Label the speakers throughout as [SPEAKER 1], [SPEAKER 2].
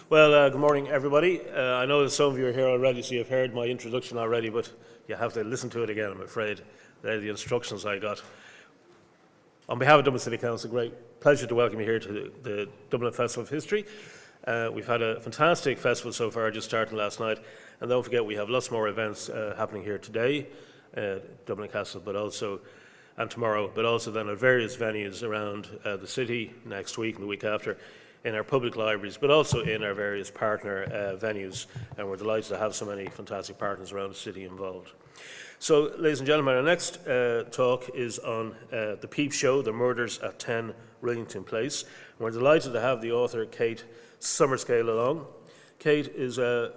[SPEAKER 1] Well, good morning, everybody. I know that some of you are here already, so you've heard my introduction already, but you have to listen to it again, I'm afraid. They're the instructions I got. On behalf of Dublin City Council, great pleasure to welcome you here to the Dublin Festival of History. We've had a fantastic festival so far, just starting last night, and don't forget we have lots more events happening here today, Dublin Castle, and tomorrow, but also then at various venues around the city next week and the week after, in our public libraries, but also in our various partner venues, and we're delighted to have so many fantastic partners around the city involved. So, ladies and gentlemen, our next talk is on the Peepshow, The Murders at 10 Rillington Place. And we're delighted to have the author, Kate Summerscale, along. Kate is a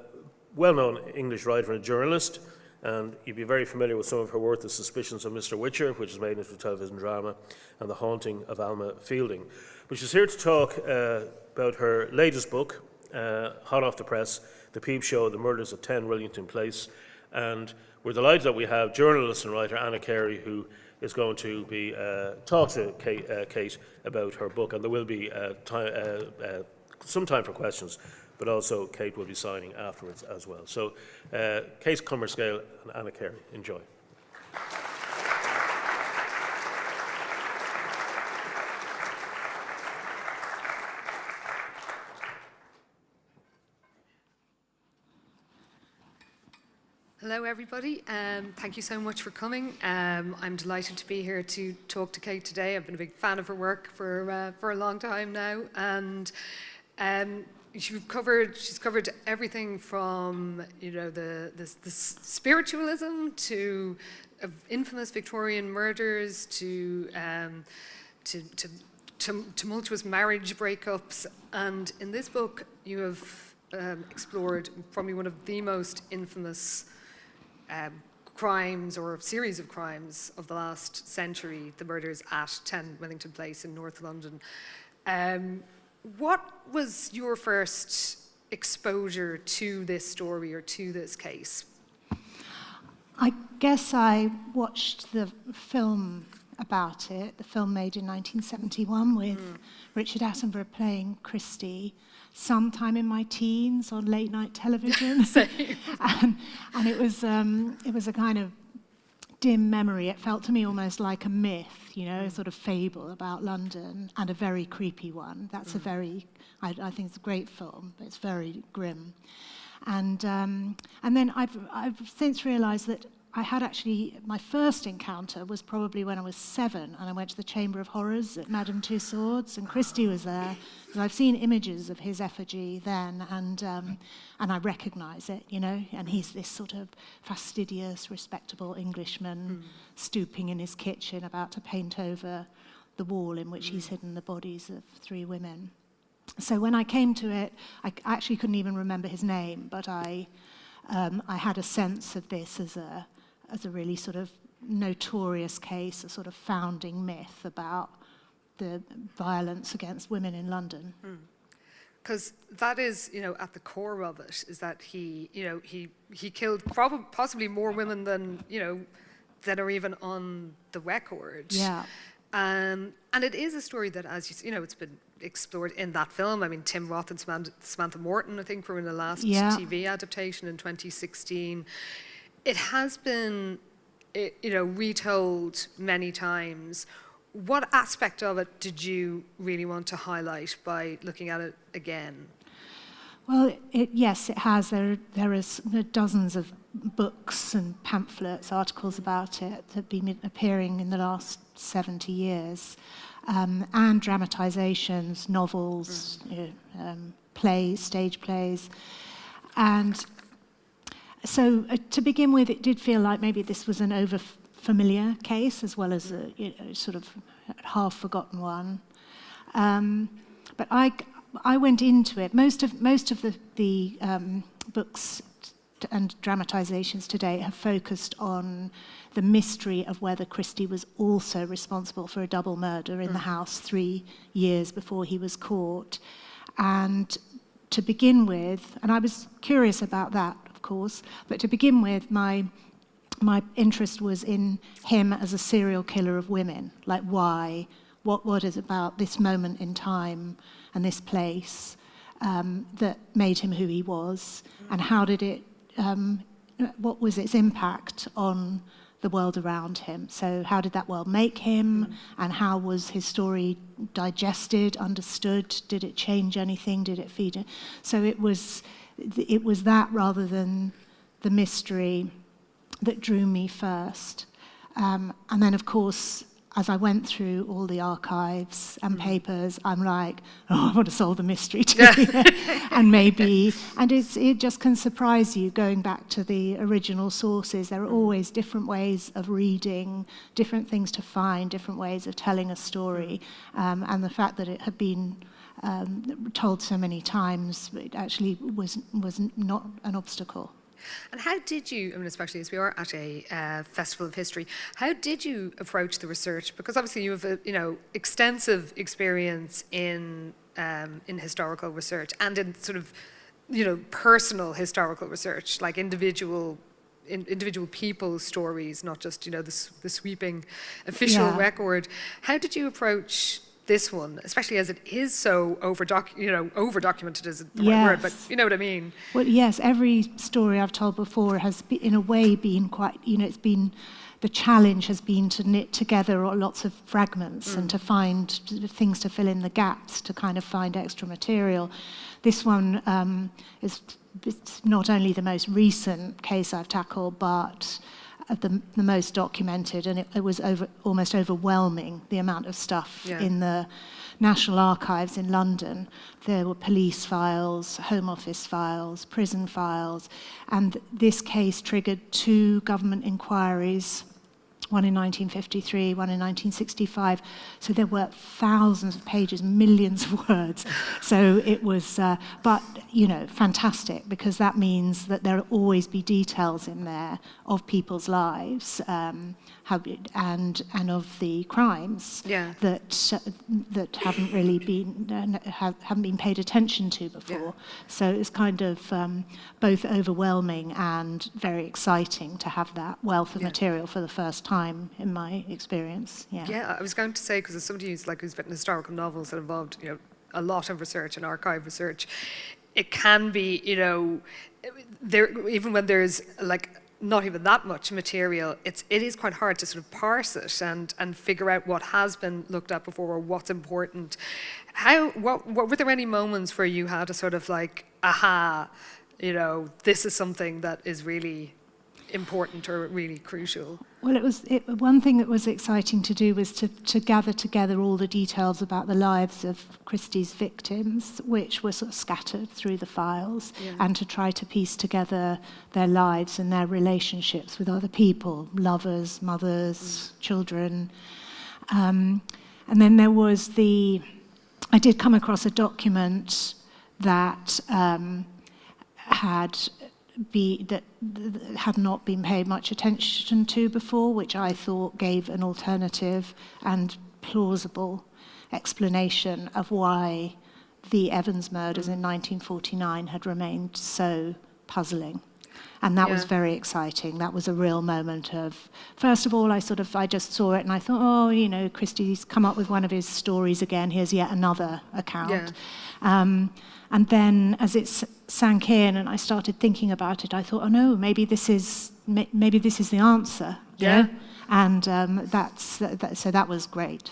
[SPEAKER 1] well-known English writer and journalist, and you'd be very familiar with some of her work, The Suspicions of Mr. Witcher, which is made into a television drama, and The Haunting of Alma Fielding. But she's here to talk about her latest book, hot off the press, The Peepshow, The Murders of 10 Rillington Place. And we're delighted that we have journalist and writer Anna Carey, who is going to be talk to Kate about her book. And there will be some time for questions, but also Kate will be signing afterwards as well. So Kate Summerscale and Anna Carey, enjoy.
[SPEAKER 2] Hello everybody, thank you so much for coming. I'm delighted to be here to talk to Kate today. I've been a big fan of her work for a long time now, and she's covered everything from the spiritualism to infamous Victorian murders to tumultuous marriage breakups, and in this book you have explored probably one of the most infamous crimes or series of crimes of the last century, the murders at 10 Rillington Place in North London. What was your first exposure to this story or to this case?
[SPEAKER 3] I guess I watched the film about it, the film made in 1971 with Richard Attenborough playing Christie, sometime in my teens on late night television. and it was a kind of dim memory. It felt to me almost like a myth, a sort of fable about London, and a very creepy one. That's a very, I think it's a great film, but it's very grim. And then I've since realised that I had actually, my first encounter was probably when I was 7, and I went to the Chamber of Horrors at Madame Tussauds, and Christie was there. So I've seen images of his effigy then, and I recognise it, and he's this sort of fastidious, respectable Englishman stooping in his kitchen about to paint over the wall in which he's hidden the bodies of 3 women. So when I came to it, I actually couldn't even remember his name, but I had a sense of this as a really sort of notorious case, a sort of founding myth about the violence against women in London.
[SPEAKER 2] Because that is, at the core of it, is that he killed possibly more women than are even on the record.
[SPEAKER 3] Yeah.
[SPEAKER 2] And it is a story that, as you it's been explored in that film. I mean, Tim Roth and Samantha Morton, I think, were in the last TV adaptation in 2016. It has been, retold many times. What aspect of it did you really want to highlight by looking at it again?
[SPEAKER 3] Well, yes, it has. There is dozens of books and pamphlets, articles about it that have been appearing in the last 70 years, and dramatisations, novels, plays, stage plays. And so to begin with, it did feel like maybe this was an over-familiar case as well as a sort of half-forgotten one. But I went into it. Most of the books and dramatisations today have focused on the mystery of whether Christie was also responsible for a double murder in the house 3 years before he was caught. And to begin with, and I was curious about that, of course, but to begin with, my interest was in him as a serial killer of women. Like, why? What is about this moment in time and this place that made him who he was, and how did it, what was its impact on the world around him? So how did that world make him, and how was his story digested, understood? Did it change anything? Did it feed it? So it was that rather than the mystery that drew me first. And then, of course, as I went through all the archives and papers, I'm like, oh, I want to solve the mystery too. And it just can surprise you going back to the original sources. There are always different ways of reading, different things to find, different ways of telling a story. And the fact that it had been told so many times, it actually was not an obstacle.
[SPEAKER 2] And how did you, I mean, especially as we are at a festival of history, how did you approach the research? Because obviously you have extensive experience in historical research and in sort of, personal historical research, like individual people's stories, not just, the sweeping official record. How did you approach this one, especially as it is so over-documented is the right word, but you know what I mean?
[SPEAKER 3] Well, yes, every story I've told before has, in a way, been quite, the challenge has been to knit together lots of fragments and to find things to fill in the gaps, to kind of find extra material. This one is not only the most recent case I've tackled, but the most documented, and it was almost overwhelming, the amount of stuff in the National Archives in London. There were police files, Home Office files, prison files, and this case triggered 2 government inquiries, one in 1953, one in 1965. So there were thousands of pages, millions of words. So it was, but fantastic, because that means that there'll always be details in there of people's lives, and of the crimes that haven't really been haven't been paid attention to before. So it's kind of both overwhelming and very exciting to have that wealth of material for the first time, in my experience.
[SPEAKER 2] I was going to say, because as somebody who's written historical novels that involved a lot of research and archive research, it can be there, even when there's not even that much material, it is quite hard to sort of parse it and figure out what has been looked at before or what's important. What were there any moments where you had a sort of aha, this is something that is really important or really crucial?
[SPEAKER 3] Well, one thing that was exciting to do was to gather together all the details about the lives of Christie's victims, which were sort of scattered through the files, and to try to piece together their lives and their relationships with other people, lovers, mothers, children. And then there was I did come across a document that had not been paid much attention to before, which I thought gave an alternative and plausible explanation of why the Evans murders in 1949 had remained so puzzling. And that was very exciting. That was a real moment of, first of all, I just saw it and I thought, Christie's come up with one of his stories again. Here's yet another account. And then as it sank in and I started thinking about it, I thought, oh no, maybe this is the answer. And so that was great.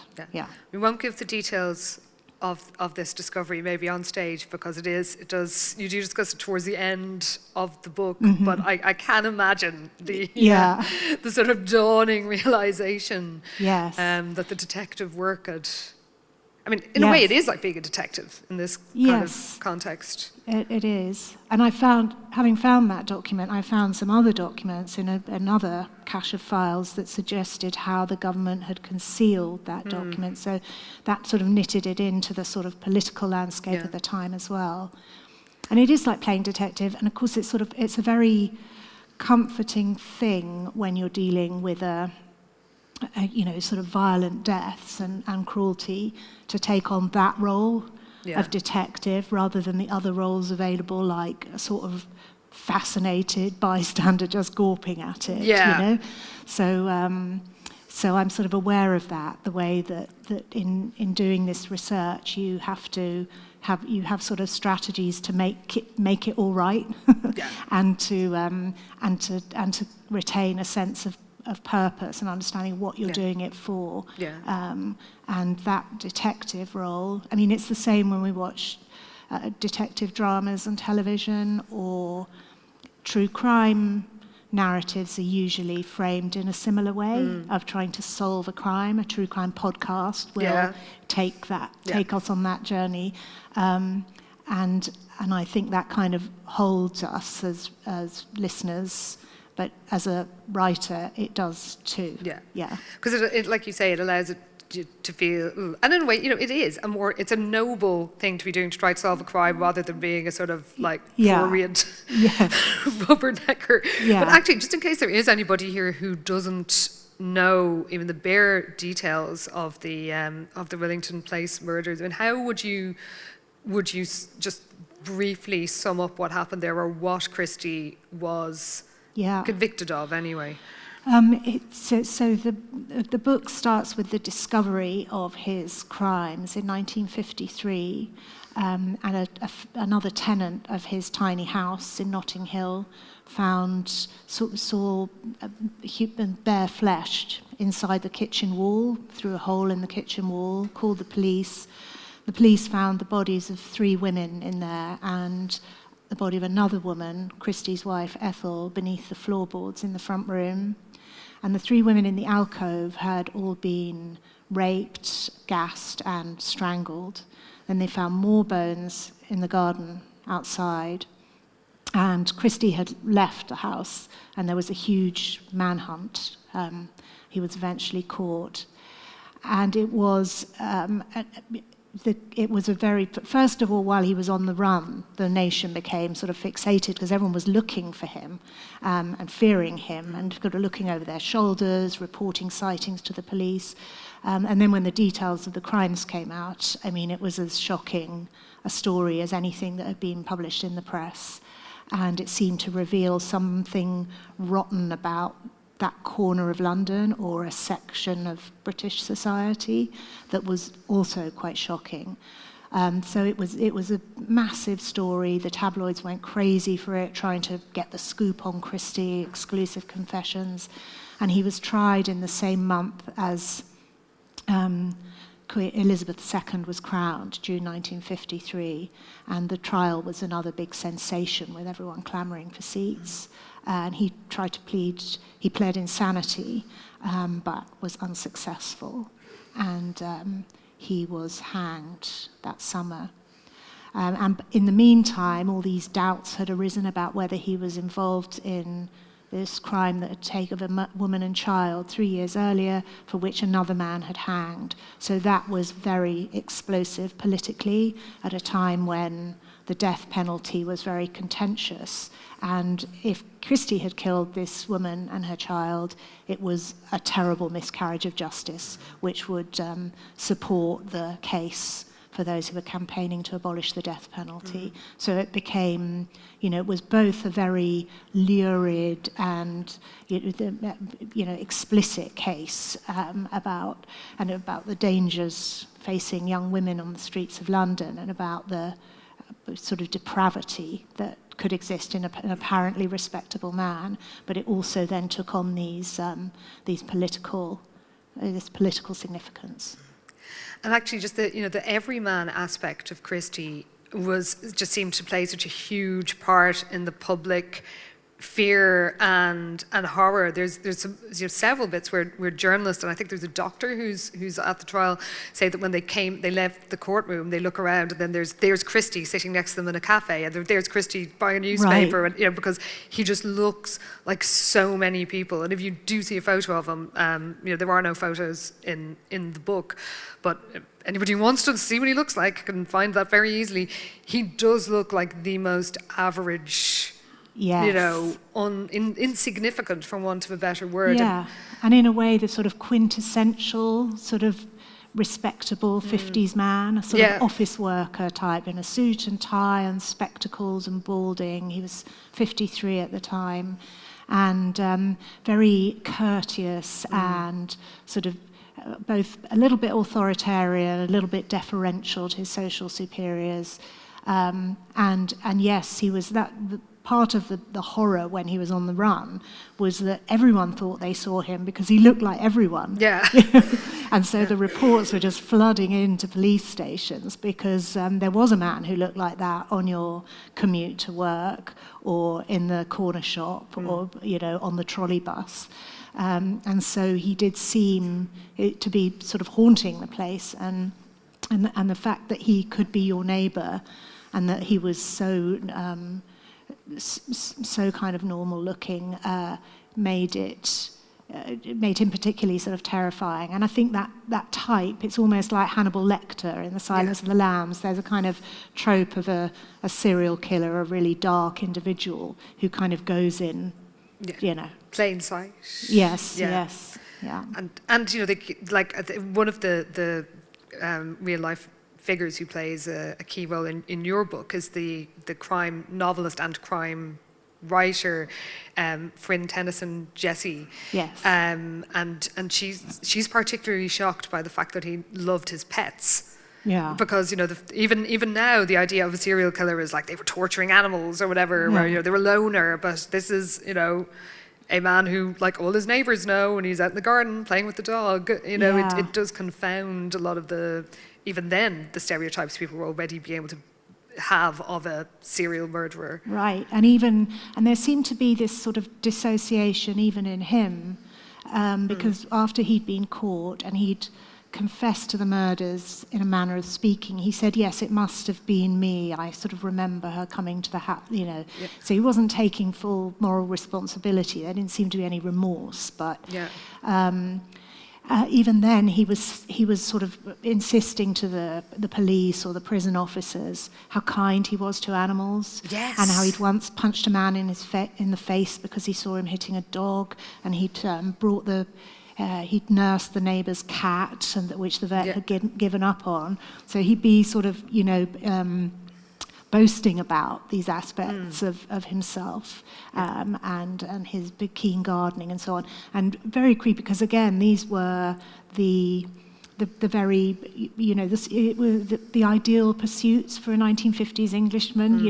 [SPEAKER 2] We won't give the details of this discovery maybe on stage, because you do discuss it towards the end of the book, but I can imagine the sort of dawning realization that the detective work had, I mean, in a way it is like being a detective in this kind of context.
[SPEAKER 3] It is. And having found that document, I found some other documents in another cache of files that suggested how the government had concealed that document. So that sort of knitted it into the sort of political landscape at the time as well. And it is like playing detective. And of course, it's a very comforting thing when you're dealing with sort of violent deaths and cruelty, to take on that role of detective rather than the other roles available, like a sort of fascinated bystander just gawping at it. So So I'm sort of aware of that, the way that in doing this research, you have sort of strategies to make it all right, and to retain a sense of purpose and understanding what you're doing it for. And that detective role, I mean, it's the same when we watch detective dramas on television, or true crime narratives are usually framed in a similar way of trying to solve a crime. A true crime podcast will take us on that journey, and I think that kind of holds us as listeners. But as a writer, it does too.
[SPEAKER 2] Because it, like you say, it allows it to feel, and in a way, it's a noble thing to be doing, to try to solve a crime rather than being a sort of like prurient rubbernecker. But actually, just in case there is anybody here who doesn't know even the bare details of the Rillington Place murders, I mean, how would you just briefly sum up what happened there, or what Christie was convicted of anyway?
[SPEAKER 3] So the book starts with the discovery of his crimes in 1953, and another tenant of his tiny house in Notting Hill saw bare-fleshed inside the kitchen wall, through a hole in the kitchen wall, called the police. The police found the bodies of 3 women in there, and the body of another woman, Christie's wife Ethel, beneath the floorboards in the front room. And the 3 women in the alcove had all been raped, gassed, and strangled. Then they found more bones in the garden outside. And Christie had left the house, and there was a huge manhunt. He was eventually caught. And it was first of all, while he was on the run, the nation became sort of fixated because everyone was looking for him and fearing him, and sort of looking over their shoulders, reporting sightings to the police. And then when the details of the crimes came out, I mean, it was as shocking a story as anything that had been published in the press. And it seemed to reveal something rotten about that corner of London, or a section of British society, that was also quite shocking. So it was a massive story. The tabloids went crazy for it, trying to get the scoop on Christie, exclusive confessions. And he was tried in the same month as Elizabeth II was crowned, June 1953. And the trial was another big sensation, with everyone clamouring for seats. And he pled insanity, but was unsuccessful. And he was hanged that summer. And in the meantime, all these doubts had arisen about whether he was involved in this crime that had taken a woman and child 3 years earlier, for which another man had hanged. So that was very explosive politically, at a time when the death penalty was very contentious. And if Christie had killed this woman and her child, it was a terrible miscarriage of justice, which would support the case for those who were campaigning to abolish the death penalty. So it became, it was both a very lurid and explicit case about the dangers facing young women on the streets of London, and about the sort of depravity that could exist in an apparently respectable man. But it also then took on this political significance.
[SPEAKER 2] And actually, just the everyman aspect of Christie just seemed to play such a huge part in the public fear and horror. There's some, several bits where journalists, and I think there's a doctor who's at the trial, say that when they left the courtroom, they look around, and then there's Christie sitting next to them in a cafe, and there's Christie buying a newspaper,
[SPEAKER 3] right.
[SPEAKER 2] And because he just looks like so many people. And if you do see a photo of him, there are no photos in the book, but anybody who wants to see what he looks like can find that very easily. He does look like the most average.
[SPEAKER 3] Yes.
[SPEAKER 2] Insignificant, for want of a better word.
[SPEAKER 3] Yeah, and in a way, the sort of quintessential, sort of respectable 50s man, a sort of office worker type, in a suit and tie and spectacles and balding. He was 53 at the time. and very courteous and sort of both a little bit authoritarian, a little bit deferential to his social superiors. And yes, he was that. Part of the horror when he was on the run was that everyone thought they saw him because he looked like everyone.
[SPEAKER 2] Yeah.
[SPEAKER 3] And so the reports were just flooding into police stations because there was a man who looked like that on your commute to work or in the corner shop or, on the trolley bus. And so he did seem to be sort of haunting the place, and the fact that he could be your neighbour and that he was so kind of normal looking made him particularly sort of terrifying. And I think that type, it's almost like Hannibal Lecter in The Silence of the Lambs. There's a kind of trope of a serial killer, a really dark individual who kind of goes in,
[SPEAKER 2] plain sight.
[SPEAKER 3] Yes,
[SPEAKER 2] Yeah.
[SPEAKER 3] yes, yeah.
[SPEAKER 2] And one of the real life figures who plays a key role in your book is the crime novelist and crime writer, Fryn Tennyson Jesse.
[SPEAKER 3] Yes.
[SPEAKER 2] And she's particularly shocked by the fact that he loved his pets.
[SPEAKER 3] Yeah.
[SPEAKER 2] Because even now the idea of a serial killer is like they were torturing animals or whatever, where they were a loner. But this is a man who, like all his neighbours know, and he's out in the garden playing with the dog. It does confound a lot of the stereotypes people will already be able to have of a serial murderer.
[SPEAKER 3] Right, and there seemed to be this sort of dissociation even in him, because after he'd been caught and he'd confessed to the murders in a manner of speaking, he said, yes, it must have been me. I sort of remember her coming to the house, So he wasn't taking full moral responsibility. There didn't seem to be any remorse, but even then, he was sort of insisting to the police or the prison officers how kind he was to animals, and how he'd once punched a man in the face because he saw him hitting a dog, and he'd he'd nursed the neighbour's cat, which the vet had given up on. So he'd be sort of boasting about these aspects of himself, and his big keen gardening and so on, and very creepy because again these were the very the ideal pursuits for a 1950s Englishman.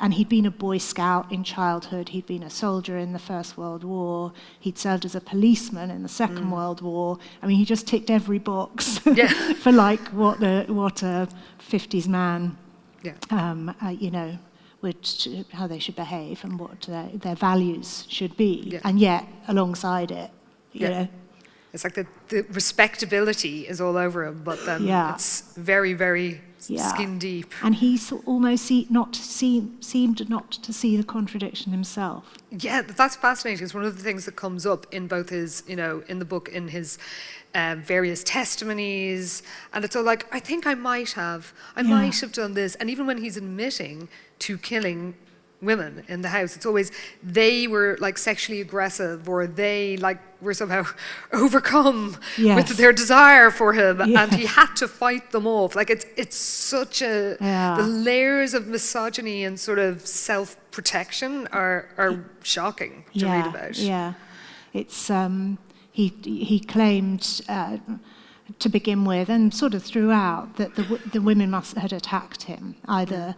[SPEAKER 3] And he'd been a Boy Scout in childhood, he'd been a soldier in the First World War, he'd served as a policeman in the Second World War. I mean, he just ticked every box for like what a 50s man, how they should behave and what their values should be. And yet, alongside it, you know.
[SPEAKER 2] It's like the respectability is all over him, but then it's very, very skin deep.
[SPEAKER 3] And he almost seemed not to see the contradiction himself.
[SPEAKER 2] Yeah, that's fascinating. It's one of the things that comes up in both his, in the book, in his various testimonies, and it's all like, I think I might have done this. And even when he's admitting to killing women in the house, it's always they were like sexually aggressive, or they like were somehow overcome with their desire for him, and he had to fight them off. Like it's such a the layers of misogyny and sort of self-protection are shocking to read about.
[SPEAKER 3] Yeah, it's he claimed to begin with, and sort of throughout, that the women had attacked him, either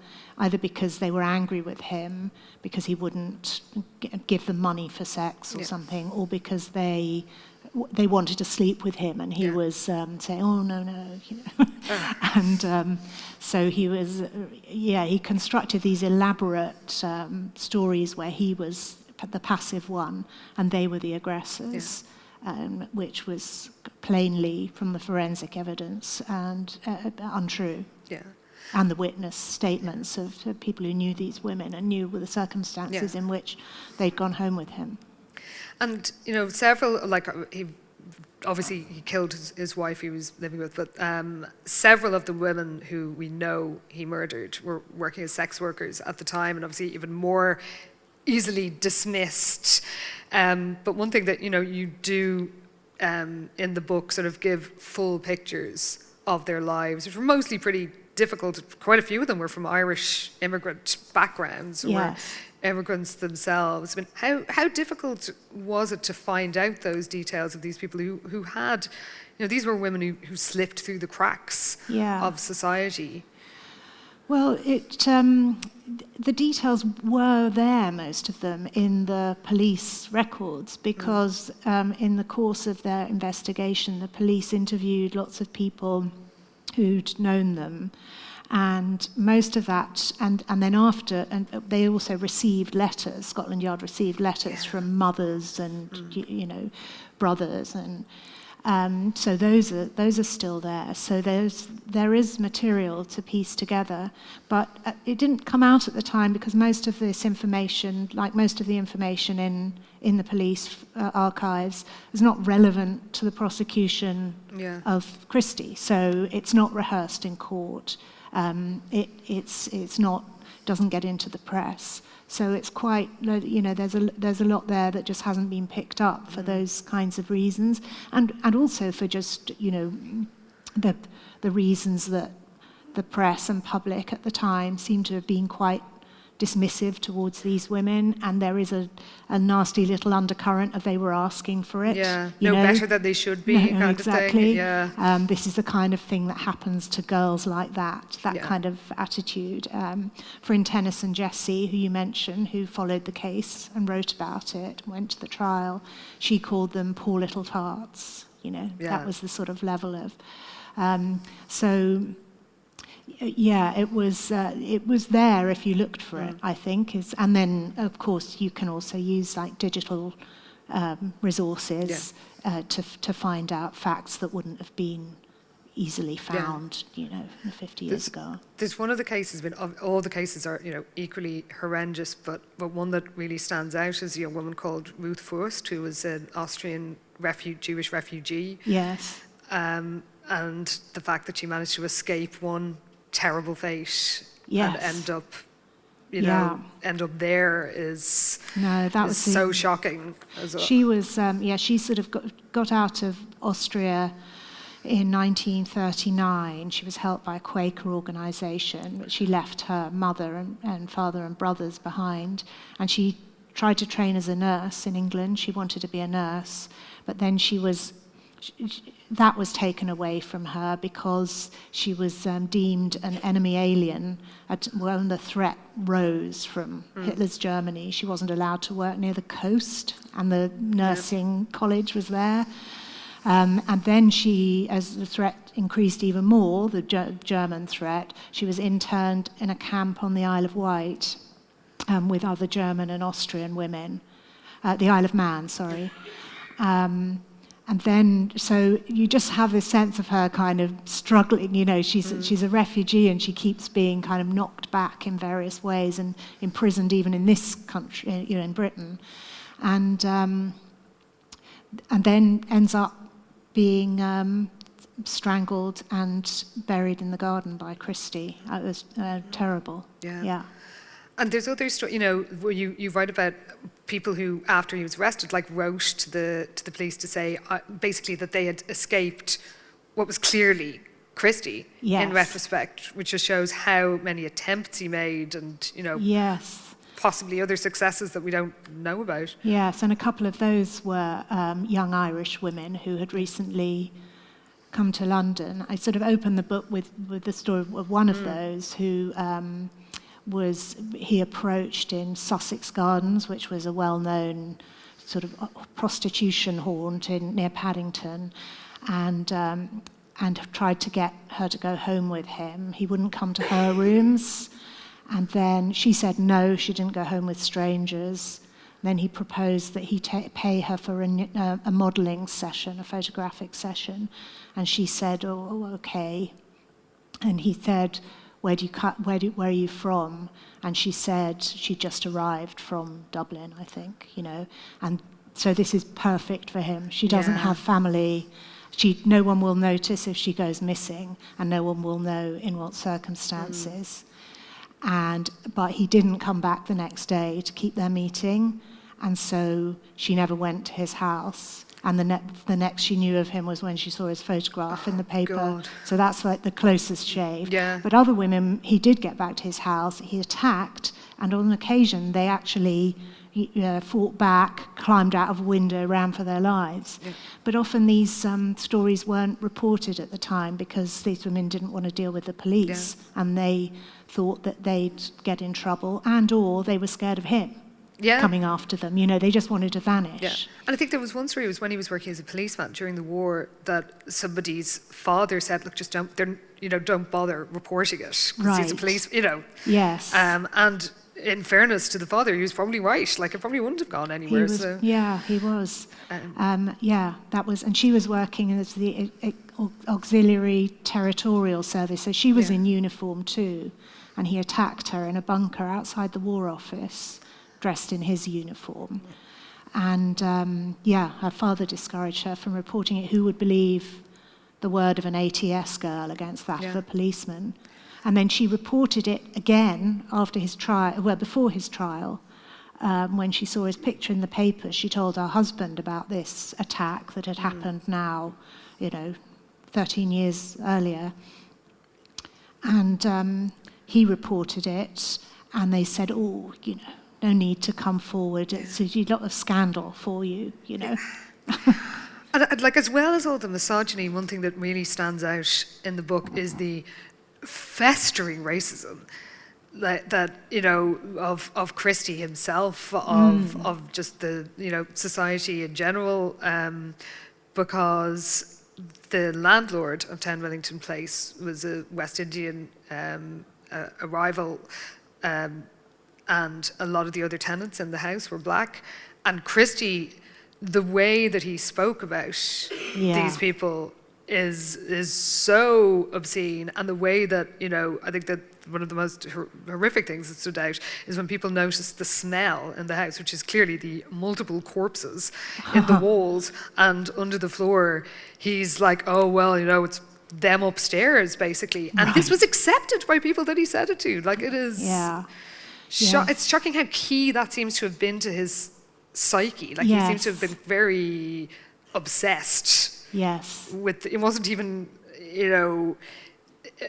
[SPEAKER 3] because they were angry with him, because he wouldn't give them money for sex or something, or because they wanted to sleep with him, and he was saying, "Oh no," and so he was, he constructed these elaborate stories where he was the passive one and they were the aggressors. Which was plainly, from the forensic evidence, and untrue. Yeah. And the witness statements of people who knew these women and knew the circumstances in which they'd gone home with him.
[SPEAKER 2] And, several, like, he killed his wife he was living with, but several of the women who we know he murdered were working as sex workers at the time, and obviously even more easily dismissed. But one thing that you do in the book sort of give full pictures of their lives, which were mostly pretty difficult. Quite a few of them were from Irish immigrant backgrounds, or
[SPEAKER 3] Yes.
[SPEAKER 2] immigrants themselves. I mean, how difficult was it to find out those details of these people who had, these were women who slipped through the cracks
[SPEAKER 3] Yeah.
[SPEAKER 2] of society?
[SPEAKER 3] Well, the details were there, most of them, in the police records, because in the course of their investigation, the police interviewed lots of people who'd known them, and most of that, and then after, and they also received letters. Scotland Yard received letters from mothers and brothers, and so those are still there. So there is material to piece together, but it didn't come out at the time because most of this information, like most of the information in the police archives, is not relevant to the prosecution of Christie. So it's not rehearsed in court. It's not, doesn't get into the press. So it's quite, there's a lot there that just hasn't been picked up for those kinds of reasons, and also for just, the reasons that the press and public at the time seem to have been quite dismissive towards these women, and there is a nasty little undercurrent of they were asking for it.
[SPEAKER 2] Yeah, better than they should be,
[SPEAKER 3] No,
[SPEAKER 2] kind
[SPEAKER 3] exactly.
[SPEAKER 2] of thing. Yeah.
[SPEAKER 3] This is the kind of thing that happens to girls like that kind of attitude. Fryn Tennyson Jesse, who you mentioned, who followed the case and wrote about it, went to the trial, she called them poor little tarts. That was the sort of level of... it was there if you looked for it, I think. And then, of course, you can also use like digital resources to find out facts that wouldn't have been easily found, 50 years ago.
[SPEAKER 2] There's one of the cases, all the cases are, equally horrendous, but one that really stands out is a young woman called Ruth Furst, who was an Austrian Jewish refugee.
[SPEAKER 3] Yes.
[SPEAKER 2] And the fact that she managed to escape one terrible fate
[SPEAKER 3] Yes.
[SPEAKER 2] and end up there is so shocking as well.
[SPEAKER 3] She was, she sort of got out of Austria in 1939. She was helped by a Quaker organisation, but she left her mother and father and brothers behind, and she tried to train as a nurse in England. She wanted to be a nurse, but then that was taken away from her because she was deemed an enemy alien when the threat rose from Hitler's Germany. She wasn't allowed to work near the coast, and the nursing college was there. And then as the threat increased even more, the German threat, she was interned in a camp on the Isle of Wight with other German and Austrian women. The Isle of Man, sorry. And then, so you just have this sense of her kind of struggling, she's a refugee and she keeps being kind of knocked back in various ways and imprisoned even in this country, in Britain. And then ends up being strangled and buried in the garden by Christie. It was terrible. Yeah.
[SPEAKER 2] And there's other stories, where you write about people who, after he was arrested, wrote to the police to say, basically, that they had escaped what was clearly Christie in retrospect, which just shows how many attempts he made, and possibly other successes that we don't know about.
[SPEAKER 3] Yes, and a couple of those were young Irish women who had recently come to London. I sort of opened the book with the story of one of those who he approached in Sussex Gardens, which was a well-known sort of prostitution haunt near Paddington, and tried to get her to go home with him. He wouldn't come to her rooms, and then she said no, she didn't go home with strangers. Then he proposed that he pay her for a modelling session, a photographic session, and she said, "Oh, okay." And he said, where are you from? And she said she just arrived from Dublin, I think, And so this is perfect for him. She doesn't have family. No one will notice if she goes missing, and no one will know in what circumstances. But he didn't come back the next day to keep their meeting, and so she never went to his house. And the next she knew of him was when she saw his photograph in the paper.
[SPEAKER 2] God.
[SPEAKER 3] So that's like the closest shave.
[SPEAKER 2] Yeah.
[SPEAKER 3] But other women, he did get back to his house, he attacked, and on occasion they actually fought back, climbed out of a window, ran for their lives. Yeah. But often these stories weren't reported at the time because these women didn't want to deal with the police, and they thought that they'd get in trouble, and or they were scared of him. Coming after them, they just wanted to vanish.
[SPEAKER 2] Yeah. And I think there was one story, it was when he was working as a policeman during the war, that somebody's father said, look, just don't bother reporting it, because he's a police,
[SPEAKER 3] Yes.
[SPEAKER 2] And in fairness to the father, he was probably right. Like, it probably wouldn't have gone anywhere.
[SPEAKER 3] He was. That was, and she was working as the auxiliary territorial service, so she was in uniform too, and he attacked her in a bunker outside the War Office, dressed in his uniform. And her father discouraged her from reporting it. Who would believe the word of an ATS girl against that of a policeman? And then she reported it again after his trial, before his trial, when she saw his picture in the paper. She told her husband about this attack that had happened now, 13 years earlier. And he reported it, and they said, no need to come forward. It's a lot of scandal for you,
[SPEAKER 2] And like, as well as all the misogyny, one thing that really stands out in the book is the festering racism of Christie himself, of just the society in general, because the landlord of 10 Rillington Place was a West Indian arrival. And a lot of the other tenants in the house were black. And Christie, the way that he spoke about these people is so obscene. And the way that, I think that one of the most horrific things that stood out is when people noticed the smell in the house, which is clearly the multiple corpses in the walls and under the floor. He's like, oh, well, it's them upstairs, basically. And this was accepted by people that he said it to. Like, it is... Yeah. It's shocking how key that seems to have been to his psyche. Like, he seems to have been very obsessed.
[SPEAKER 3] Yes.
[SPEAKER 2] With, it wasn't even,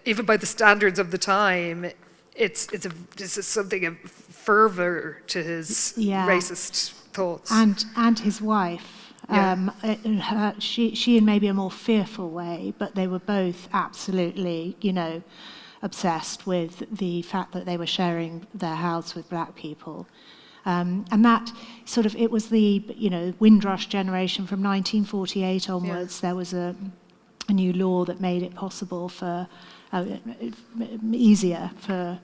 [SPEAKER 2] even by the standards of the time, it's something of fervor to his racist thoughts.
[SPEAKER 3] And his wife. She in maybe a more fearful way, but they were both absolutely, obsessed with the fact that they were sharing their house with black people. And that sort of, it was the, Windrush generation from 1948 onwards. There was a new law that made it possible for, easier for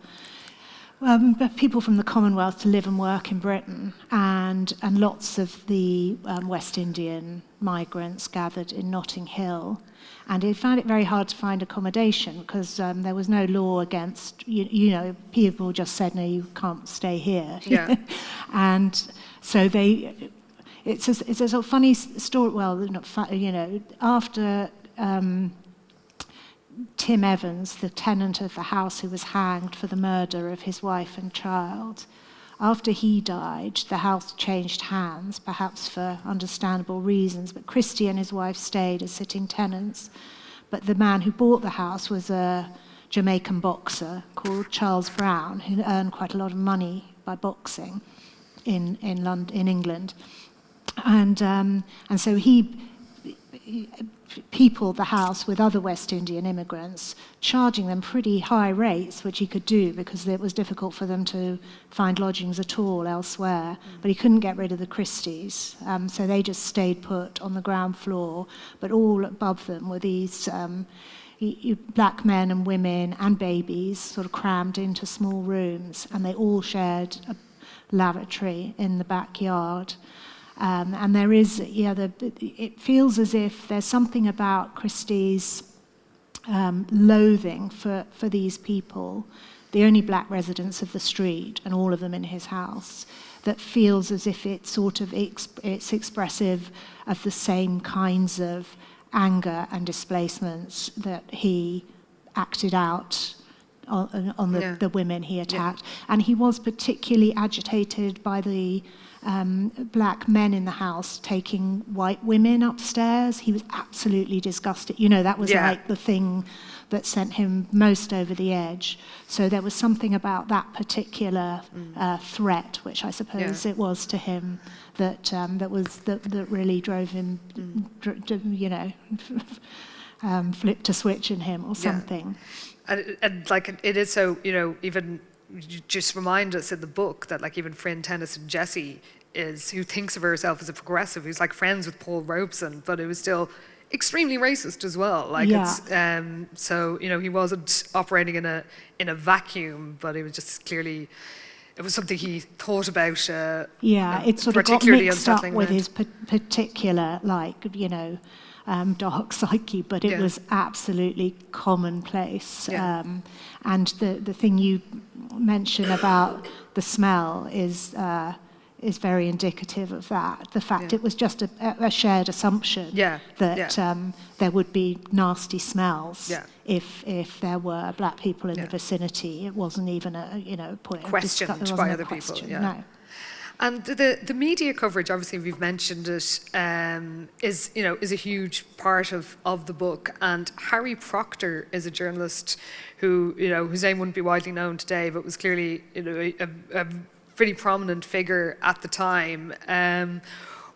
[SPEAKER 3] people from the Commonwealth to live and work in Britain. And lots of the West Indian migrants gathered in Notting Hill. And he found it very hard to find accommodation because there was no law against, people just said, no, you can't stay here.
[SPEAKER 2] Yeah.
[SPEAKER 3] And so it's a sort of funny story, well, not after Tim Evans, the tenant of the house who was hanged for the murder of his wife and child, after he died, the house changed hands, perhaps for understandable reasons, but Christie and his wife stayed as sitting tenants. But the man who bought the house was a Jamaican boxer called Charles Brown, who earned quite a lot of money by boxing in England. And so he peopled the house with other West Indian immigrants, charging them pretty high rates, which he could do because it was difficult for them to find lodgings at all elsewhere. But he couldn't get rid of the Christies, so they just stayed put on the ground floor. But all above them were these black men and women and babies sort of crammed into small rooms, and they all shared a lavatory in the backyard. And there is, it feels as if there's something about Christie's loathing for these people, the only black residents of the street, and all of them in his house, that feels as if it's sort of it's expressive of the same kinds of anger and displacements that he acted out on the women he attacked. And he was particularly agitated by the black men in the house taking white women upstairs. He was absolutely disgusted. That was like the thing that sent him most over the edge. So there was something about that particular threat, which I suppose it was to him, that really drove him, flipped a switch in him or something.
[SPEAKER 2] And like it is so, even you just remind us in the book that like even Fryn Tennyson Jesse who thinks of herself as a progressive, who's like friends with Paul Robeson, but it was still extremely racist as well. Like it's so he wasn't operating in a vacuum, but it was just clearly it was something he thought about.
[SPEAKER 3] It sort of got mixed up with his particular dark psyche, but it was absolutely commonplace. And the thing you mention about the smell is very indicative of that. The fact it was just a shared assumption that there would be nasty smells if there were black people in the vicinity. It wasn't even a point
[SPEAKER 2] questioned by other people.
[SPEAKER 3] No.
[SPEAKER 2] And the media coverage, obviously we've mentioned it, is a huge part of the book. And Harry Procter is a journalist who whose name wouldn't be widely known today, but was clearly a pretty prominent figure at the time.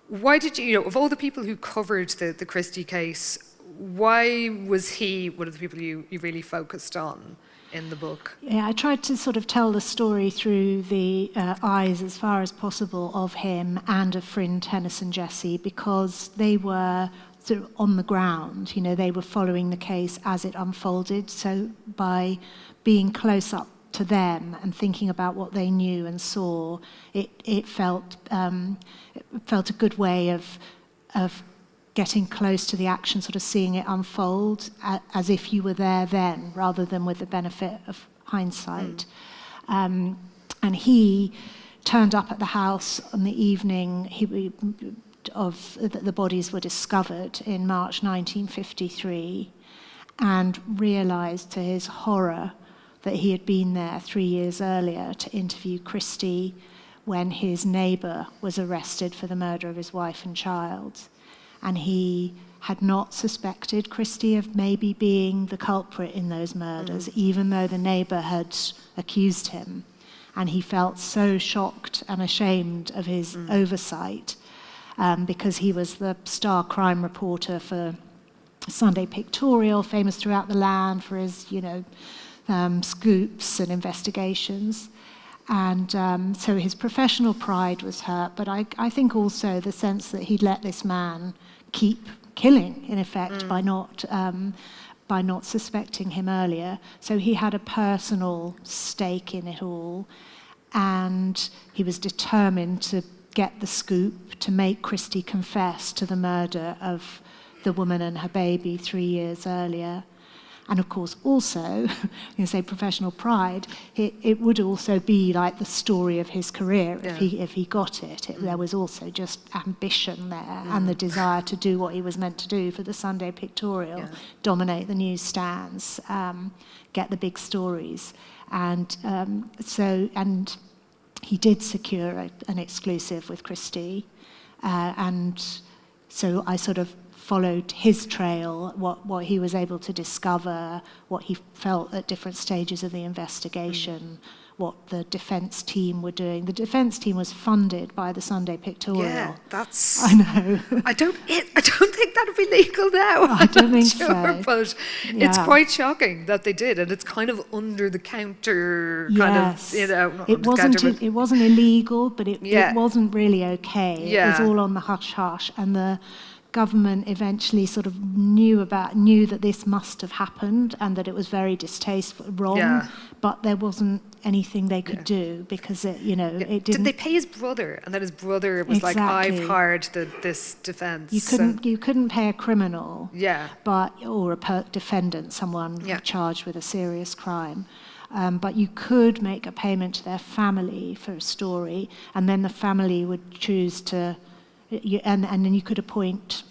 [SPEAKER 2] Why did you, of all the people who covered the Christie case, why was he one of the people you really focused on in the book?
[SPEAKER 3] Yeah, I tried to sort of tell the story through the eyes as far as possible of him and of Fryn Tennyson Jesse, because they were sort of on the ground. They were following the case as it unfolded. So by being close up to them and thinking about what they knew and saw, it felt a good way of getting close to the action, sort of seeing it unfold as if you were there then, rather than with the benefit of hindsight. And he turned up at the house on the evening the bodies were discovered in March 1953, and realised to his horror that he had been there 3 years earlier to interview Christie when his neighbour was arrested for the murder of his wife and child. And he had not suspected Christie of maybe being the culprit in those murders, even though the neighbour had accused him. And he felt so shocked and ashamed of his oversight, because he was the star crime reporter for Sunday Pictorial, famous throughout the land for his, scoops and investigations. And so his professional pride was hurt, but I think also the sense that he'd let this man keep killing, in effect, by not suspecting him earlier. So he had a personal stake in it all, and he was determined to get the scoop, to make Christie confess to the murder of the woman and her baby 3 years earlier. And of course, also, say professional pride, it would also be like the story of his career if he got it. There was also just ambition there and the desire to do what he was meant to do for the Sunday Pictorial, dominate the newsstands, get the big stories. And and he did secure an exclusive with Christie. And so I sort of followed his trail, what he was able to discover, what he felt at different stages of the investigation, what the defence team were doing. The defence team was funded by the Sunday Pictorial.
[SPEAKER 2] Yeah, that's...
[SPEAKER 3] I know.
[SPEAKER 2] I don't think that would be legal now.
[SPEAKER 3] I don't think so.
[SPEAKER 2] But it's quite shocking that they did, and it's kind of under the counter, kind of,
[SPEAKER 3] It wasn't illegal, but it wasn't really okay. It was all on the hush-hush, and the government eventually sort of knew that this must have happened and that it was very distasteful, wrong, but there wasn't anything they could do because it didn't.
[SPEAKER 2] Did they pay his brother? And then his brother was like, I've hired this defence.
[SPEAKER 3] You couldn't pay a criminal, or a defendant, someone charged with a serious crime. But you could make a payment to their family for a story, and then the family would choose to. And then you could appoint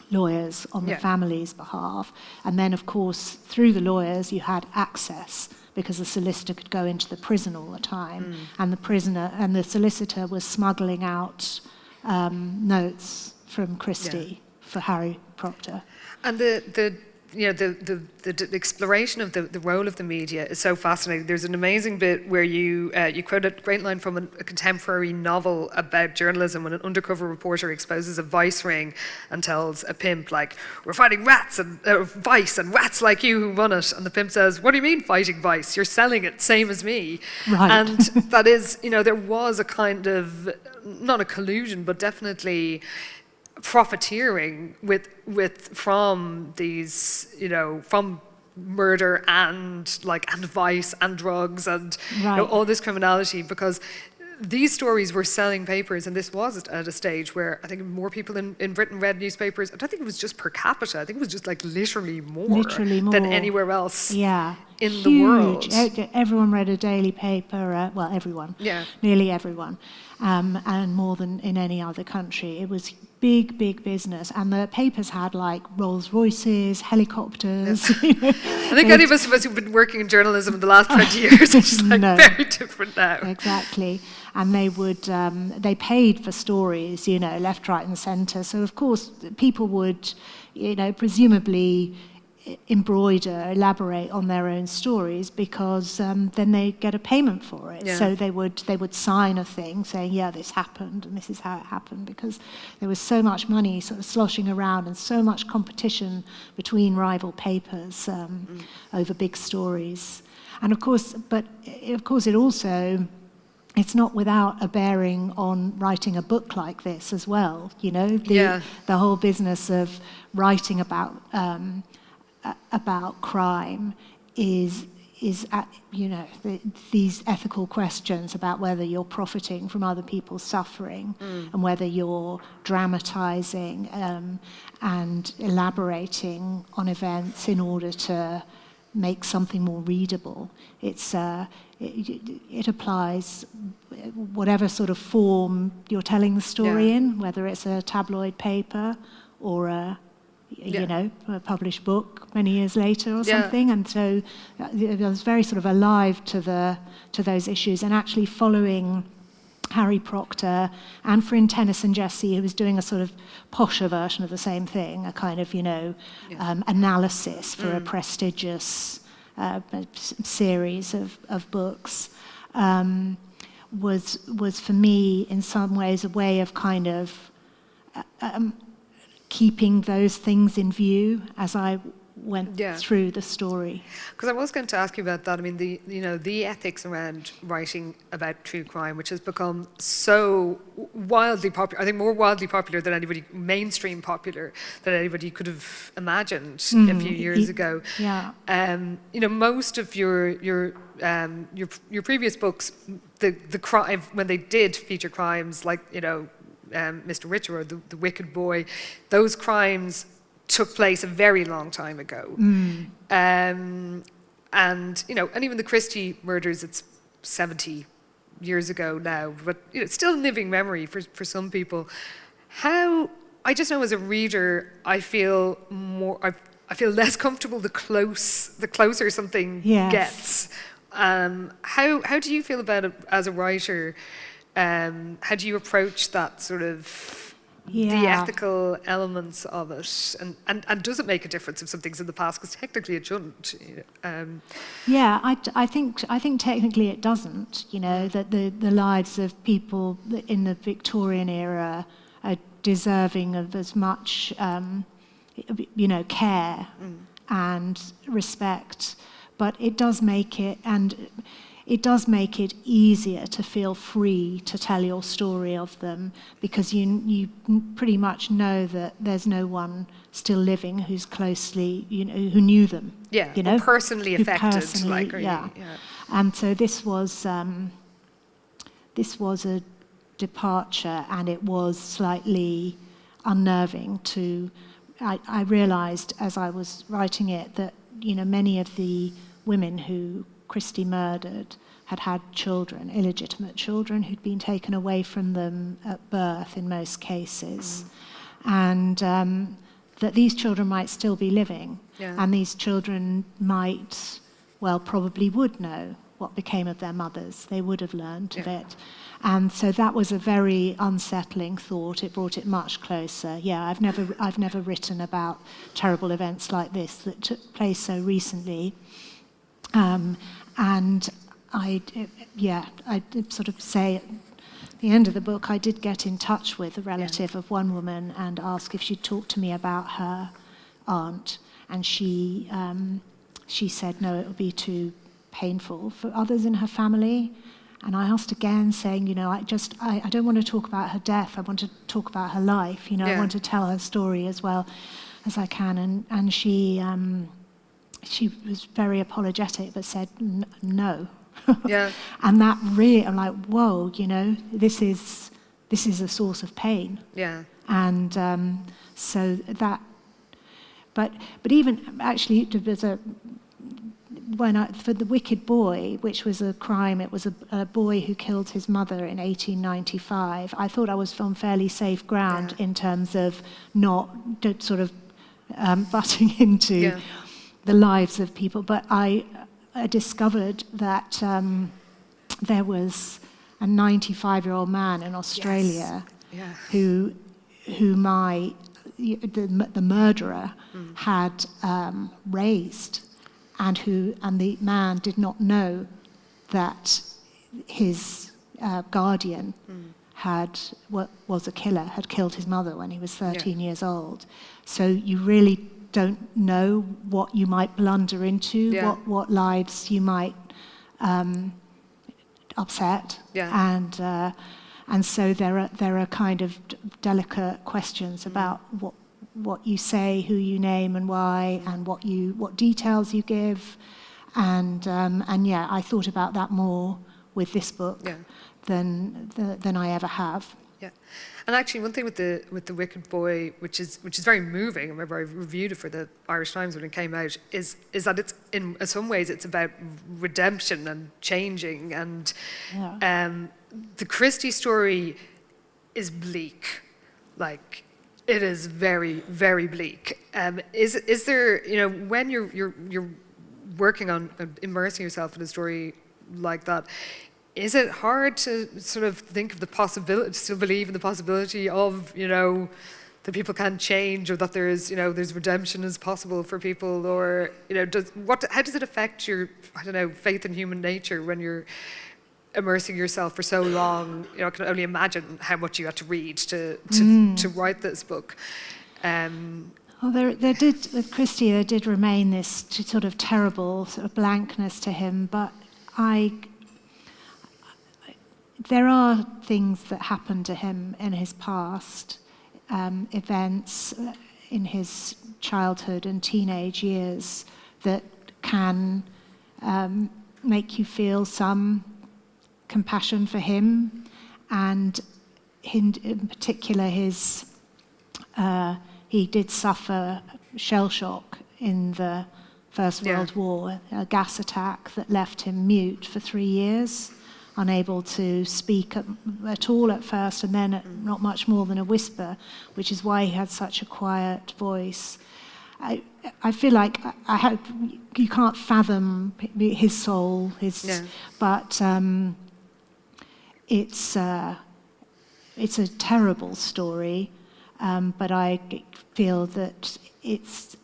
[SPEAKER 3] lawyers on the family's behalf. And then, of course, through the lawyers, you had access because the solicitor could go into the prison all the time, and the solicitor was smuggling out notes from Christie for Harry Procter.
[SPEAKER 2] And the exploration of the role of the media is so fascinating. There's an amazing bit where you quote a great line from a contemporary novel about journalism when an undercover reporter exposes a vice ring and tells a pimp, like, we're fighting rats and vice and rats like you who run it. And the pimp says, what do you mean fighting vice? You're selling it, same as me.
[SPEAKER 3] Right.
[SPEAKER 2] And that is, there was a kind of, not a collusion, but definitely profiteering from these, from murder and vice and drugs and all this criminality, because these stories were selling papers, and this was at a stage where I think more people in Britain read newspapers. I don't think it was just per capita. I think it was just literally more than anywhere else in the world.
[SPEAKER 3] Everyone read a daily paper, everyone, nearly everyone, and more than in any other country. It was big business, and the papers had Rolls Royces, helicopters. I
[SPEAKER 2] think any of us who've been working in journalism in the last 20 years is just very different now.
[SPEAKER 3] Exactly. And they paid for stories, left, right, and centre. So of course people would, presumably elaborate on their own stories, because then they get a payment for it. So they would sign a thing saying, this happened and this is how it happened, because there was so much money sort of sloshing around and so much competition between rival papers over big stories. And of course it also, it's not without a bearing on writing a book like this as well. The whole business of writing about crime is these ethical questions about whether you're profiting from other people's suffering and whether you're dramatizing and elaborating on events in order to make something more readable. It applies whatever sort of form you're telling the story in, whether it's a tabloid paper or a published book many years later or something. And so it was very sort of alive to those issues, and actually following Harry Procter and Fryn Tennyson Jesse, who was doing a sort of posher version of the same thing, a kind of analysis for a prestigious series of books, was for me in some ways a way of kind of keeping those things in view as I went through the story.
[SPEAKER 2] Because I was going to ask you about that. I mean, the ethics around writing about true crime, which has become so wildly popular, I think more wildly popular than mainstream popular than anybody could have imagined a few years ago. Most of your previous books, the crime, when they did feature crimes like Mr. Richer or the Wicked Boy, those crimes took place a very long time ago. And even the Christie murders, it's 70 years ago now, but it's still a living memory for some people. I just know as a reader, I feel less comfortable the closer something gets. How do you feel about it as a writer? How do you approach that sort of the ethical elements of it, and does it make a difference if something's in the past? Because technically it shouldn't.
[SPEAKER 3] I think technically it doesn't. That the lives of people in the Victorian era are deserving of as much care and respect, but it does make it easier to feel free to tell your story of them, because you pretty much know that there's no one still living who's closely, who knew them.
[SPEAKER 2] Personally affected.
[SPEAKER 3] And so this was a departure, and it was slightly unnerving to. I realised as I was writing it that many of the women who Christie murdered had children, illegitimate children, who'd been taken away from them at birth in most cases, and that these children might still be living, and these children might well, probably would know what became of their mothers. They would have learned of it. And so that was a very unsettling thought. It brought it much closer. Yeah, I've never written about terrible events like this that took place so recently. And I sort of say at the end of the book, I did get in touch with a relative of one woman and ask if she'd talk to me about her aunt. And she said, no, it would be too painful for others in her family. And I asked again, saying, you know, I don't want to talk about her death. I want to talk about her life. You know, I want to tell her story as well as I can. And she was very apologetic, but said no.
[SPEAKER 2] Yeah.
[SPEAKER 3] And that really, I'm like, whoa, you know, this is a source of pain.
[SPEAKER 2] Yeah.
[SPEAKER 3] And so that, but even actually, there's for The Wicked Boy, which was a crime, it was a boy who killed his mother in 1895. I thought I was on fairly safe ground in terms of not sort of butting into the lives of people. But I discovered that there was a 95-year-old man in Australia who the murderer had raised. And the man did not know that his guardian was a killer, had killed his mother when he was 13 years old. So you really don't know what you might blunder into, what lives you might upset, and so there are kind of delicate questions about what you say, who you name, and why, and what details you give, and I thought about that more with this book than I ever have.
[SPEAKER 2] Yeah, and actually, one thing with the Wicked Boy, which is very moving. I remember I reviewed it for the Irish Times when it came out. Is that it's in some ways it's about redemption and changing, and the Christie story is bleak, like. It is very, very bleak. Is there, you know, when you're working on immersing yourself in a story like that, is it hard to sort of think of the possibility, still believe in the possibility of, you know, that people can change, or that there's redemption is possible for people, or, you know, how does it affect your, I don't know, faith in human nature when you're immersing yourself for so long? You know, I can only imagine how much you had to read to write this book.
[SPEAKER 3] Well, there did, with Christie, there did remain this sort of terrible sort of blankness to him, but there are things that happened to him in his past, events in his childhood and teenage years that can make you feel some compassion for him, and in particular he did suffer shell shock in the First World War, a gas attack that left him mute for 3 years, unable to speak at all at first, and then not much more than a whisper, which is why he had such a quiet voice. I feel like you can't fathom his soul, but it's a terrible story, but I feel that it's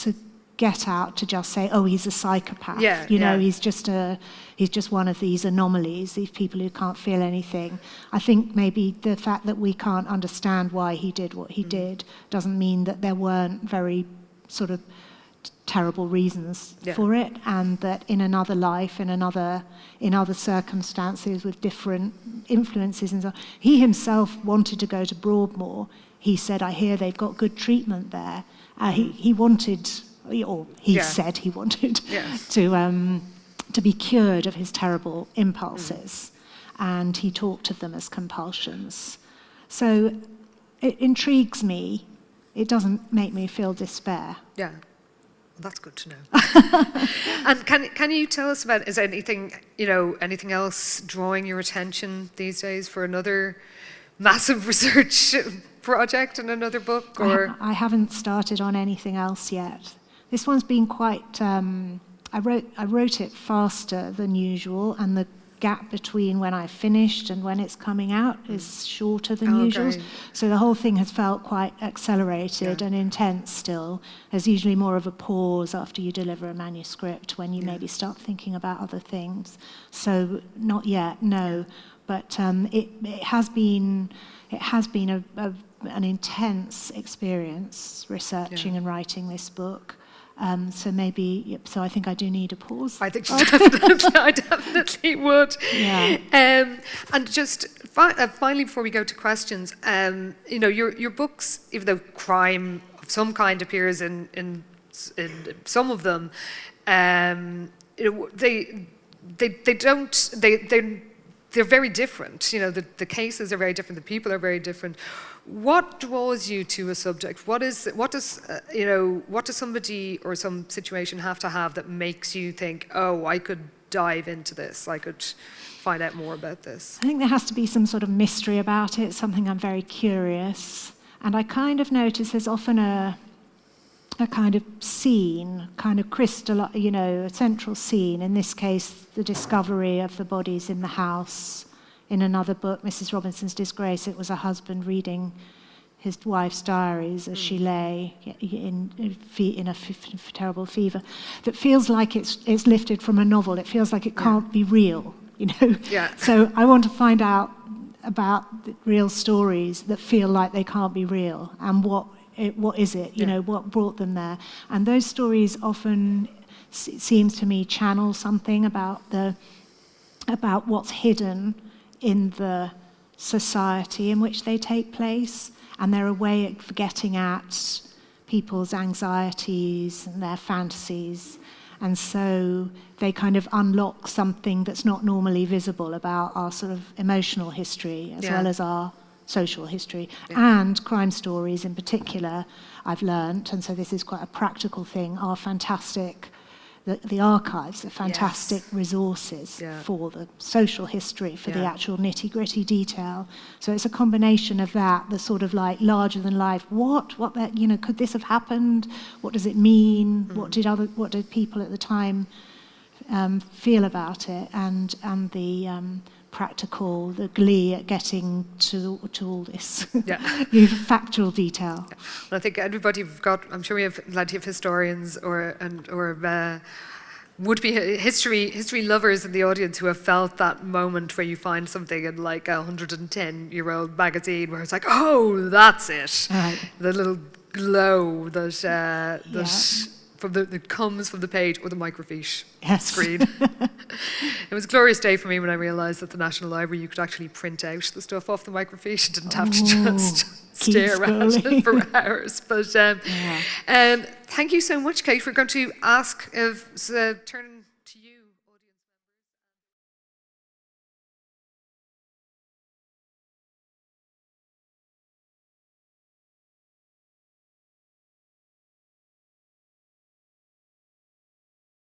[SPEAKER 3] a get out to just say, oh, he's a psychopath. He's just one of these anomalies, these people who can't feel anything. I think maybe the fact that we can't understand why he did what he did doesn't mean that there weren't very sort of terrible reasons for it, and that in another life, in other circumstances with different influences and so on. He himself wanted to go to Broadmoor. He said, I hear they've got good treatment there. He wanted, or he said he wanted to be cured of his terrible impulses, and he talked of them as compulsions. So it intrigues me. It doesn't make me feel despair.
[SPEAKER 2] Yeah. That's good to know. And can you tell us about, is there anything else drawing your attention these days for another massive research project and another book? Or
[SPEAKER 3] I haven't started on anything else yet. This one's been quite I wrote it faster than usual, and the gap between when I finished and when it's coming out is shorter than usual.
[SPEAKER 2] great.
[SPEAKER 3] So the whole thing has felt quite accelerated and intense still. There's usually more of a pause after you deliver a manuscript when you maybe start thinking about other things. So not yet, no. But it has been an intense experience researching and writing this book. So I think I do need a pause.
[SPEAKER 2] I think I definitely would.
[SPEAKER 3] Yeah.
[SPEAKER 2] And just finally, before we go to questions, your books, even though crime of some kind appears in some of them, they're very different. The cases are very different. The people are very different. What draws you to a subject? What does somebody or some situation have to have that makes you think, oh, I could dive into this, I could find out more about this?
[SPEAKER 3] I think there has to be some sort of mystery about it, something I'm very curious. And I kind of notice there's often a kind of scene, kind of a central scene. In this case, the discovery of the bodies in the house. In another book, Mrs. Robinson's Disgrace, it was a husband reading his wife's diaries as she lay in a terrible fever. That feels like it's lifted from a novel. It feels like it can't be real,
[SPEAKER 2] Yeah.
[SPEAKER 3] So I want to find out about the real stories that feel like they can't be real, and what is it, what brought them there. And those stories often, seems to me, channel something about what's hidden in the society in which they take place, and they're a way of getting at people's anxieties and their fantasies. And so they kind of unlock something that's not normally visible about our sort of emotional history as well as our social history. And crime stories in particular, I've learnt, and so this is quite a practical thing, are fantastic. The archives are fantastic resources for the social history, for the actual nitty-gritty detail. So it's a combination of that, the sort of like larger than life. Could this have happened? What does it mean? What did people at the time feel about it? And the practical, the glee at getting to all this factual detail.
[SPEAKER 2] Yeah. I think everybody I'm sure we have plenty of historians or would-be history lovers in the audience who have felt that moment where you find something in like a 110-year-old magazine where it's like, oh, that's it. Right. The little glow that comes from the page or the microfiche screen. It was a glorious day for me when I realised that the National Library, you could actually print out the stuff off the microfiche. You didn't have to just stare at it for hours. But thank you so much, Kate. We're going to ask turn to you.